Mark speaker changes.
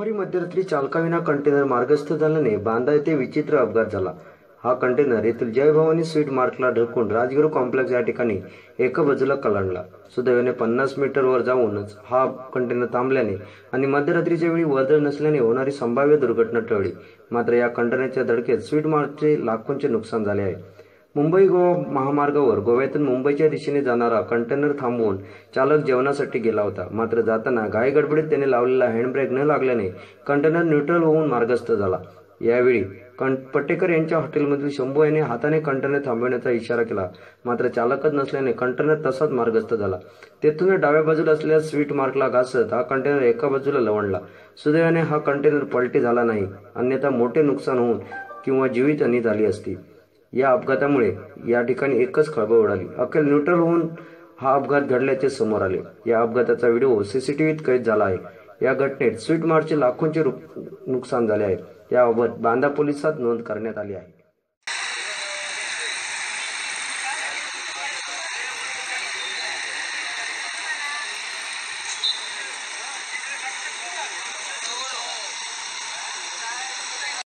Speaker 1: सोमवारी मध्यरात्री चालकाविना कंटेनर मार्गस्थ झाल्याने बांदा येथे विचित्र अपघात झाला। हा कंटेनर येथील जय भवानी स्वीट मार्कला धडकून राजगुरू कॉम्प्लेक्स या ठिकाणी एका बाजूला कलांडला। सुदैवाने 50 मीटर वर जाऊनच हा कंटेनर थांबल्याने आणि मध्यरात्रीच्या वेळी वर्दळ नसल्याने होणारी संभाव्य दुर्घटना टळली। मात्र या कंटेनरच्या धडकेत स्वीट मार्कचे लाखोंचे नुकसान झाले आहे। मुंबई गोवा महामार्गावर गोव्यातून मुंबईच्या दिशेने जाणारा कंटेनर थांबवून चालक जेवणासाठी गेला होता। मात्र जाताना घाईगडबडीत त्याने लावलेला हँडब्रेक न लागल्याने कंटेनर न्यूट्रल होऊन मार्गस्थ झाला। यावेळी पटेकर यांच्या हॉटेलमधील शंभू याने हाताने कंटेनर थांबवण्याचा इशारा केला, मात्र चालकच नसल्याने कंटेनर तसाच मार्गस्थ झाला। तेथून डाव्या बाजूला असलेल्या स्वीट मार्कला घासत हा कंटेनर एका बाजूला लवंडला। सुदैवाने हा कंटेनर पलटी झाला नाही, अन्यथा मोठे नुकसान होऊन किंवा जीवितहानी झाली असती। या अपघातामुळे या ठिकाणी एकच खळबळ उडाली। अखेर न्यूट्रल होऊन हा अपघात घडल्याचे समोर आले। या अपघाताचा व्हिडिओ सीसीटीव्हीत कैद झाला आहे। या घटनेत स्वीट मार्टचे लाखोंचे नुकसान झाले आहे। याबाबत बांदा पोलिसात नोंद करण्यात आली आहे।